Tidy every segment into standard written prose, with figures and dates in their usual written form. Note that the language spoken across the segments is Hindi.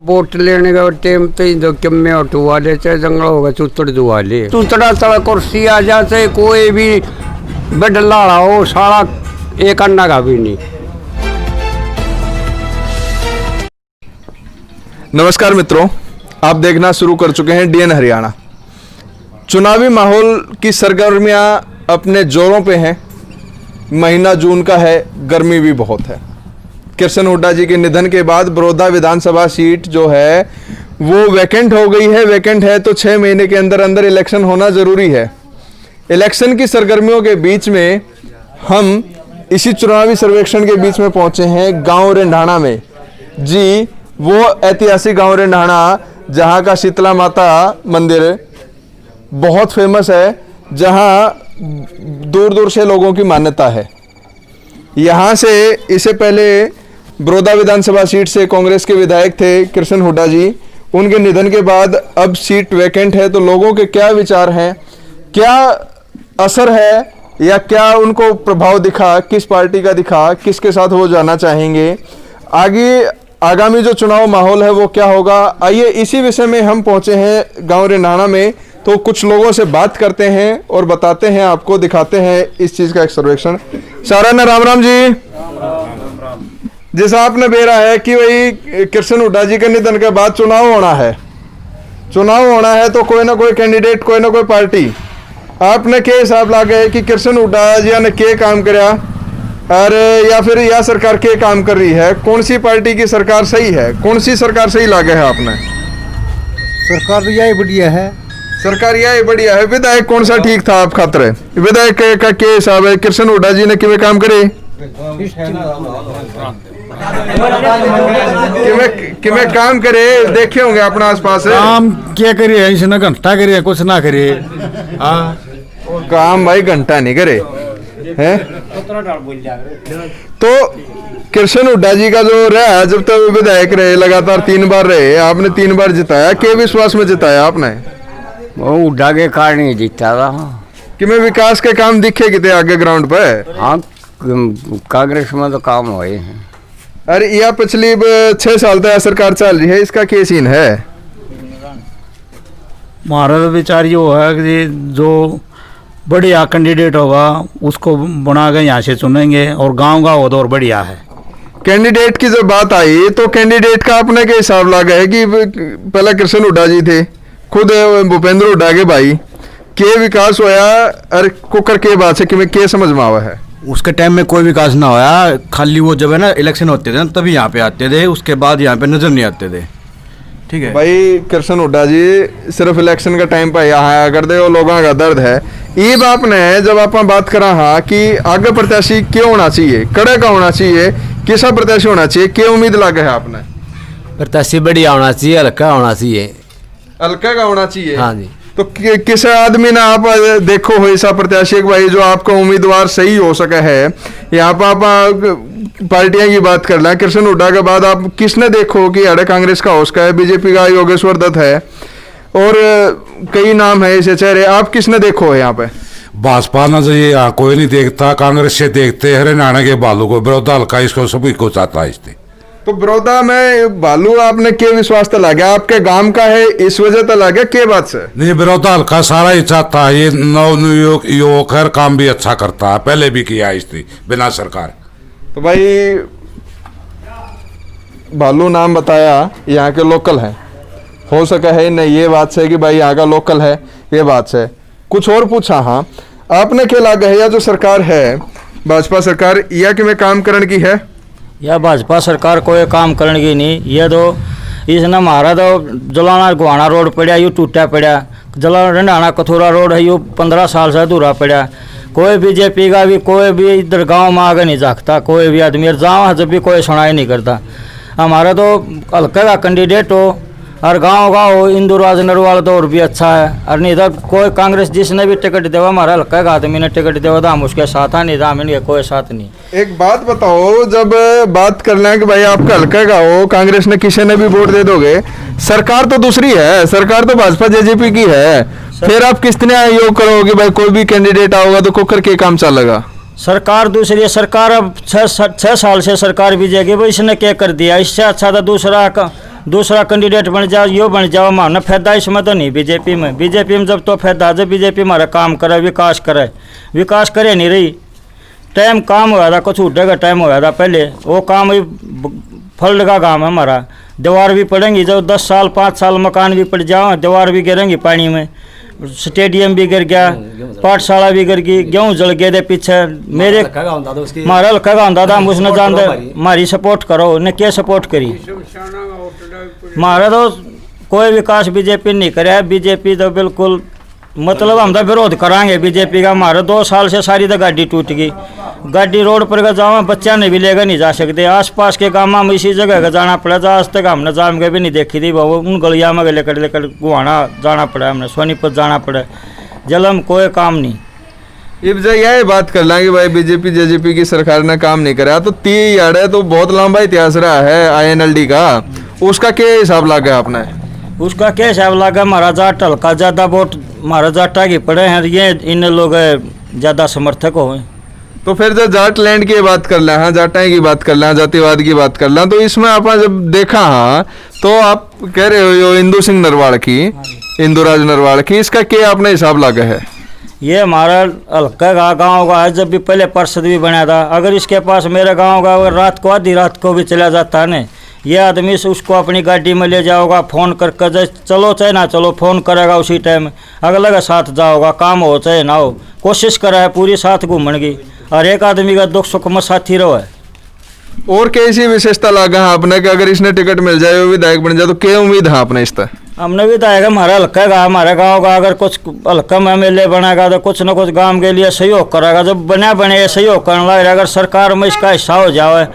वोट लेने का टाइम तो इधर कम्मे ऑटो वाले चाहे जंगल होगा चूतड़ वाले चूतड़ा तला कुर्सी आ जाते कोई भी बेड लाड़ा हो सारा एक अन्ना का भी नहीं। नमस्कार मित्रों, आप देखना शुरू कर चुके हैं डीएन हरियाणा। चुनावी माहौल की सरगर्मियां अपने जोरों पे हैं। महीना जून का है, गर्मी भी बहुत है। किशन हुड्डा जी के निधन के बाद बड़ौदा विधानसभा सीट जो है वो वैकेंट हो गई है। वैकेंट है तो 6 महीने के अंदर अंदर इलेक्शन होना ज़रूरी है। इलेक्शन की सरगर्मियों के बीच में हम इसी चुनावी सर्वेक्षण के बीच में पहुंचे हैं गांव रेंढाणा में। जी, वो ऐतिहासिक गांव रेंढाणा जहां का शीतला माता मंदिर बहुत फेमस है, जहां दूर दूर से लोगों की मान्यता है। यहाँ से इससे पहले बड़ौदा विधानसभा सीट से कांग्रेस के विधायक थे किशन हुड्डा जी। उनके निधन के बाद अब सीट वैकेंट है, तो लोगों के क्या विचार हैं, क्या असर है या क्या उनको प्रभाव दिखा, किस पार्टी का दिखा, किसके साथ वो जाना चाहेंगे, आगे आगामी जो चुनाव माहौल है वो क्या होगा। आइए इसी विषय में हम पहुंचे हैं गांव रेंढाणा में, तो कुछ लोगों से बात करते हैं और बताते हैं, आपको दिखाते हैं इस चीज का एक सर्वेक्षण। सारा ने राम राम जी। जैसा आपने बेरा है कि वही किशन हुड्डा जी के निधन के बाद चुनाव होना है। चुनाव होना है तो कोई ना कोई कैंडिडेट, कोई ना कोई पार्टी। आपने के हिसाब लागे है कि किशन हुड्डा जी ने के काम कराया और या फिर यह सरकार के काम कर रही है, कौन सी पार्टी की सरकार सही है, कौन सी सरकार सही लागे है आपने? सरकार तो यही बढ़िया है। सरकार यही बढ़िया है। विधायक कौन सा ठीक था आप खातर? विधायक का के हिसाब है किशन हुड्डा जी ने किਵੇਂ काम करे, किਵੇਂ काम करे, देखे होंगे अपना आसपास काम क्या करिए, इसने घंटा करिए कुछ ना करिए। काम भाई घंटा नहीं करे है। तो किशन हुड्डा जी का जो रहा, जब तक विधायक रहे लगातार 3 बार रहे, आपने 3 बार जिताया, के विश्वास में जिताया आपने? वो हुड्डा के कारण ही जीता था कि मैं विकास के काम दिखे कितने आगे ग्राउंड पे? हाँ, कांग्रेस में तो काम हुए हैं। अरे यह पिछली 6 साल तक सरकार चल रही है, इसका क्या सीन है? हमारा तो विचार ये है कि जो बढ़िया कैंडिडेट होगा उसको बना के यहाँ से चुनेंगे, और गांव का हो तो और बढ़िया है। कैंडिडेट की जब बात आई तो कैंडिडेट का अपने के हिसाब लगा है कि पहले किशन हुड्डा जी थे, खुद भूपेंद्र हुड्डा के भाई के विकास होया, अरे कुकर के बात से कि के समझ में आवा है? उसके टाइम में कोई विकास ना होया, खाली वो जब है ना इलेक्शन होते थे ना तभी यहाँ पे आते थे, उसके बाद यहाँ पे नजर नहीं आते थे। ठीक है भाई, किशन हुड्डा जी सिर्फ इलेक्शन का टाइम पर यहाँ आया करते, वो लोगों का दर्द है। ये बात ने जब आप बात करा हाँ कि आगे प्रत्याशी क्यों होना चाहिए, कड़े का होना चाहिए, किसा प्रत्याशी होना चाहिए, क्या उम्मीद लगे है आपने? प्रत्याशी बढ़िया होना चाहिए, हल्का होना चाहिए। हल्का का होना चाहिए, हाँ जी। तो किस आदमी ने आप देखो हो ऐसा प्रत्याशी भाई जो आपका उम्मीदवार सही हो सके है? यहाँ पर आप पार्टियां की बात कर लें, किशन हुड्डा के बाद आप किसने देखो कि अरे कांग्रेस का उसका है, बीजेपी का योगेश्वर दत्त है और कई नाम है ऐसे चेहरे, आप किसने देखो है यहाँ पे? भाजपा ना चाहिए, यहाँ कोई नहीं देखता, कांग्रेस से देखते हरियाणा के बालू को, बड़ौदा हल्का इसको सभी को चाहता है इससे। तो बड़ौदा में बालू आपने के विश्वास तो लगा, आपके गांव का है इस वजह तो लगा, के बात से? नहीं, बड़ौदा हल्का सारा ही चाहता है, ये नव युवक हर काम भी अच्छा करता है, पहले भी किया इसने बिना सरकार। तो भाई बालू नाम बताया, यहाँ के लोकल है, हो सका है नहीं ये बात से कि भाई यहाँ का लोकल है, ये बात से कुछ और पूछा। हाँ, आपने क्या लगा है, या जो सरकार है भाजपा सरकार, या कि मैं काम करने की है? यह भाजपा सरकार कोई काम करने की नहीं। ये तो इसने हमारा तो जलाना गुहाना रोड पड़ा, यूँ टूटा पड़ा, जलाना रेंढाणा कथोरा रोड है, यूँ 15 साल से अधूरा पड़ा। कोई बीजेपी का भी कोई भी इधर गांव में आगे नहीं झाँकता, कोई भी आदमी, और गाँव जब भी कोई सुनाई नहीं करता। हमारा तो हल्का का कैंडिडेट हो और गांव का हो, इंदुराज नरवाल तो और भी अच्छा है। और नहीं तो कोई कांग्रेस जिसने भी टिकट देवा, हमारा हल्का का आदमी ने टिकट देवा तो हम उसके साथ है, नहीं तो हम इनके कोई साथ नहीं। एक बात बताओ, जब बात कर लें कि भाई आपका हल्का का हो, कांग्रेस ने किसी ने भी वोट दे दोगे, सरकार तो दूसरी है, सरकार तो भाजपा जेजेपी की है, फिर आप किस तरह योग करोगे भाई कोई भी कैंडिडेट आओगा तो कुकर के काम चलेगा? सरकार दूसरी है। सरकार अब 6 साल से सरकार बीजेपी, भाई इसने क्या कर दिया? इससे अच्छा था दूसरा कैंडिडेट बन जाओ, यो बन जाओ, हमारा फायदा इसमें तो नहीं। बीजेपी में जब तो फायदा, जब बीजेपी हमारा काम करे, विकास करे नहीं रही। टाइम काम हुआ था, कुछ उठेगा टाइम हुआ था पहले, वो काम ही फल्ड का काम है हमारा। दीवार भी पड़ेंगी, जब 10 साल 5 साल मकान भी पड़ जाओ, दीवार भी गिरेंगी पानी में, स्टेडियम भी गिर गया, पाठशाला भी गिर गई, गेहूँ जल गए थे पीछे। मेरे मारा हल्का का होता था, उसने जान दे हमारी सपोर्ट करो, ने क्या सपोर्ट करी। हमारा तो कोई विकास बीजेपी नहीं करे। बीजेपी तो बिल्कुल मतलब हम तो विरोध करांगे बीजेपी का। हमारे 2 साल से सारी तो गाड़ी टूट गई, गाड़ी रोड पर का जाओ, बच्चा ने भी लेकर नहीं जा सकते। आसपास के गाँव में इसी जगह का जाना पड़ा था, आज तक हमने जाम के भी नहीं देखी थी। वो उन गलिया में लेकर गुहाना जाना पड़ा, हमने सोनीपत जाना पड़ा, जलम कोई काम नहीं। इब जो यह बात कर लेंगे भाई बीजेपी जेजेपी की सरकार ने काम नहीं कराया, तो 3 यार्ड तो बहुत लंबा इतिहास रहा है INLD का, उसका क्या हिसाब लगा आपने? उसका क्या हिसाब लगा? हमारा जाट हल्का ज़्यादा वोट हमारा जाटा के पड़े हैं, ये इन लोग ज़्यादा समर्थक हो। तो फिर जो जाट लैंड की बात कर लें, हाँ जाटाई की बात कर लें, जातिवाद की बात कर लें, तो इसमें आपने जब देखा हाँ तो आप कह रहे हो इंदू सिंह नरवाल की, इंदुराज नरवाल की, इसका क्या आपने हिसाब लगा है? ये हमारा हल्का गाँव का है, जब भी पहले पार्षद भी बना था। अगर इसके पास मेरे गाँव का अगर रात को आधी रात को भी चला जाता है ना, ये आदमी से उसको अपनी गाड़ी में ले जाओगा, फ़ोन करके चलो चाहे ना चलो, फ़ोन करेगा उसी टाइम, अगला के साथ जाओगा, काम हो चाहे ना हो, कोशिश करा है पूरी साथ घूमने की। और एक आदमी का दुख सुख में साथी रहो है। और कैसी विशेषता लगा है आपने कि अगर इसने टिकट मिल जाए, वो विधायक बन जाए, तो क्या उम्मीद है आपने इस तरह? हमने भी बताया हमारा हल्का का, हमारे गांव का अगर कुछ हल्का में MLA बनेगा तो कुछ न कुछ गांव के लिए सहयोग करेगा। जब बने सहयोग करने लगा, अगर सरकार में इसका हिस्सा हो जाए,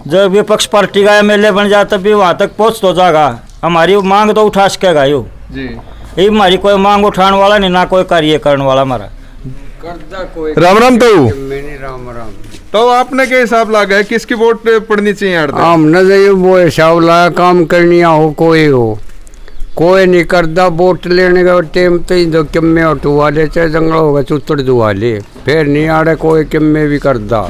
जब विपक्ष पार्टी का MLA बन जाए तब भी वहाँ तक पहुँच तो जाएगा। हमारी मांग तो उठा सकेगा यो जी, ये हमारी कोई मांग उठाने वाला नहीं, ना कोई कार्य करने वाला हमारा। राम राम तो राम राम। तो आपने क्या हिसाब लगा है, किसकी वोट पड़नी चाहिए? हमने तो ये वो हिसाब लाया, काम करनी हो कोई नहीं करता। वोट लेने का टाइम तो ही दो किम्मे उठवा ले, चाहे जंगल होगा चुतड़ दुआ ले, फिर नहीं आ रहे कोई किम्मे भी करता।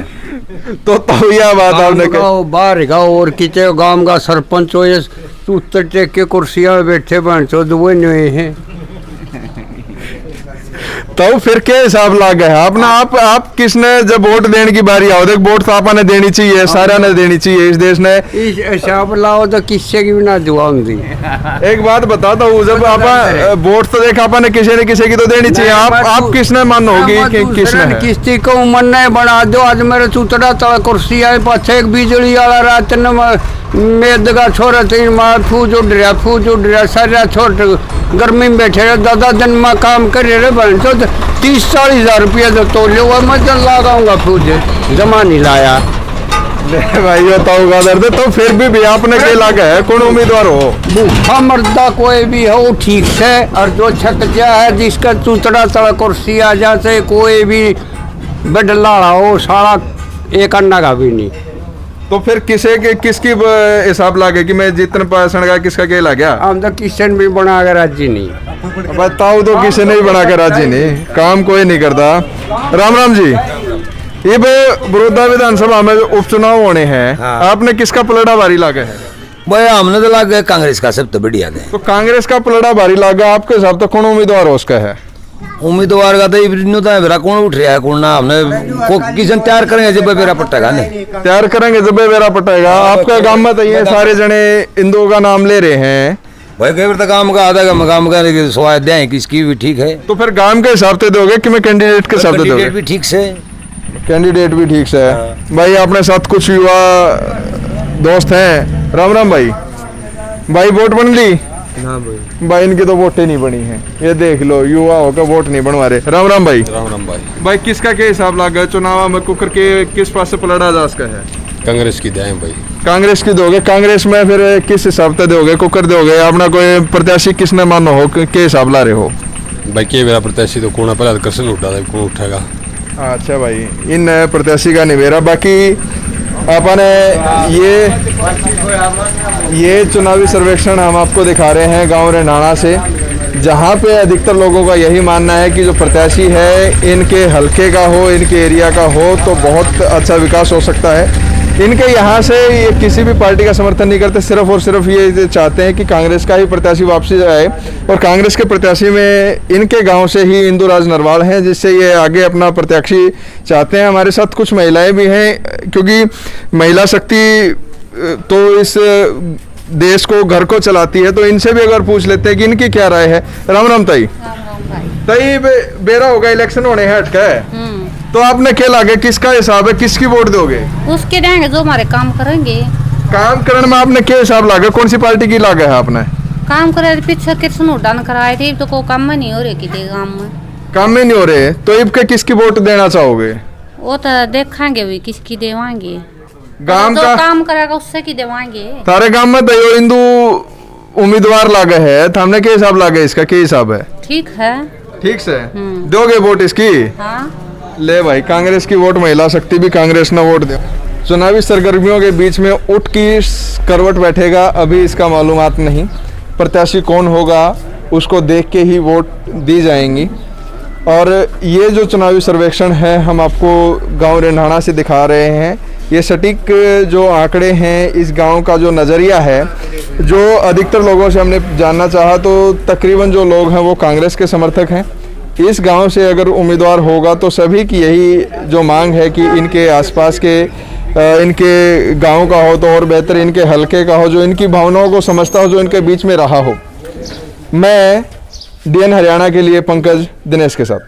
तो यह बात आपने बाहर गाँव और किचे गांव का सरपंच हो, ये चुतड़ टेक के कुर्सियां में बैठे बन चो दुए नहीं है। तो फिर क्या हिसाब लगा है आपने? आप किसने जब वोट देने की बारी आओ, देख वोट तो आपने देनी चाहिए, सारा ने देनी चाहिए इस देश ने। इस हिसाब लाओ तो किससे की भी ना दुआ होती। एक बात बताता हूँ, जब आप वोट तो देख आपने किसी न किसी की तो देनी चाहिए, आप किसने मन होगी कि किसने है? किसी को उम्र नहीं बना दो। आज मेरे चुतड़ा तला कुर्सी आए पाछे एक बिजली वाला रात न मेद का छोरा 3 मार फूज उड़ रहा सारा छोट गर्मी में बैठे रहे, 10 दिन में काम कर रहे बन तो 30-40 हज़ार रुपया जो तो ले हुआ मैं चल लगाऊंगा, फूज जमा नहीं लाया भाई बताऊंगा दर्द। तो फिर भी आपने क्या लगा है, कौन उम्मीदवार हो? भूखा मर्दा कोई भी हो ठीक से, और जो छक जा है जिसका चुतड़ा तला कुर्सी आ जाते, कोई भी बेड लाड़ा हो सारा एक अन्ना का भी नहीं। तो फिर किसकी हिसाब लागे कि मैं जितने परसेंट का किसका क्या लग गया? हम तो किशन भी बना के राजी नहीं। बताओ तो किसी ने भी बना के राजी नहीं, काम कोई नहीं करता। राम राम जी, ये बड़ौदा विधानसभा में उपचुनाव होने हैं, आपने किसका पलड़ा भारी लागा है? भाई हमने तो लगा कांग्रेस का सब तो बढ़िया है। तो कांग्रेस का पलड़ा भारी लागा, आपके हिसाब तो कौन उम्मीदवार हो उसका है? उम्मीदवार का तो मेरा कौन उठ रहा है, कौन ना हमने को किशन तैयार करेंगे जब मेरा पट्टेगा नहीं, तैयार करेंगे जब मेरा पट्टेगा। आपका गांव में तो ये सारे जने इंदू का नाम ले रहे हैं भाई, कई बार काम का आधा काम का स्वाद दें किसकी भी ठीक है। तो फिर गांव के हिसाब से दोगे कि मैं कैंडिडेट के हिसाब से दोगे? भी ठीक से, कैंडिडेट भी ठीक से है। भाई अपने साथ कुछ युवा दोस्त हैं। राम राम भाई, वोट बन ली? ना भाई इनकी तो वोटें नहीं बनी है, ये देख लो युवा होकर वोट नहीं बनवा रहे। राम राम भाई। राम राम भाई किसका क्या हिसाब लगा चुनाव में, कुकर के किस पास से पलड़ा जा उसका है? कांग्रेस की दें भाई। कांग्रेस की दोगे? कांग्रेस में फिर किस हिसाब से दोगे, कुकर दोगे? अपना कोई प्रत्याशी किसने मानो हो, के हिसाब ला रहे हो? भाई के मेरा प्रत्याशी तो कौन पहले कृष्ण उठा था, कौन उठेगा? अच्छा भाई, इन प्रत्याशी का नहीं मेरा। बाकी अपने ये चुनावी सर्वेक्षण हम आपको दिखा रहे हैं गांव रेंडाना से, जहां पे अधिकतर लोगों का यही मानना है कि जो प्रत्याशी है इनके हलके का हो, इनके एरिया का हो तो बहुत अच्छा विकास हो सकता है। इनके यहाँ से ये किसी भी पार्टी का समर्थन नहीं करते, सिर्फ और सिर्फ ये चाहते हैं कि कांग्रेस का ही प्रत्याशी वापसी आए, और कांग्रेस के प्रत्याशी में इनके गांव से ही इंदुराज नरवाल हैं, जिससे ये आगे अपना प्रत्याशी चाहते हैं। हमारे साथ कुछ महिलाएं भी हैं, क्योंकि महिला शक्ति तो इस देश को, घर को चलाती है, तो इनसे भी अगर पूछ लेते हैं कि इनकी क्या राय है। राम राम ताई। ताई बेरा होगा, इलेक्शन होने हैं हटका है, तो आपने क्या लागे, किसका हिसाब है, किसकी वोट दोगे? उसके देंगे जो हमारे काम करेंगे। काम करने में आपने क्या हिसाब लागे, कौन सी पार्टी की लागे है आपने? काम करे पीछे कृष्ण उड़ान कराए थे, तो कोई काम में नहीं हो रहे किसी काम में। काम में नहीं हो रहे, तो इब के किसकी वोट देना चाहोगे? वो तो देखेंगे भी किसकी देवाएंगे। गांव जो का काम करेगा उससे की देवाएंगे। तारे गांव में दयो हिंदू उम्मीदवार लागे है, तो हमने क्या हिसाब लागे, इसका क्या हिसाब है? ठीक है। ठीक से दोगे वोट इसकी? हाँ। ले भाई, कांग्रेस की वोट, महिला शक्ति भी कांग्रेस ने वोट दे। चुनावी सरगर्मियों के बीच में उठ की करवट बैठेगा, अभी इसका मालूमात नहीं। प्रत्याशी कौन होगा उसको देख के ही वोट दी जाएंगी। और ये जो चुनावी सर्वेक्षण है हम आपको गांव रेंढाणा से दिखा रहे हैं। ये सटीक जो आंकड़े हैं, इस गांव का जो नज़रिया है, जो अधिकतर लोगों से हमने जानना चाहा तो तकरीबन जो लोग हैं वो कांग्रेस के समर्थक हैं। इस गांव से अगर उम्मीदवार होगा तो सभी की यही जो मांग है कि इनके आसपास के इनके गांव का हो तो और बेहतर, इनके हलके का हो, जो इनकी भावनाओं को समझता हो, जो इनके बीच में रहा हो। मैं DN हरियाणा के लिए पंकज दिनेश के साथ।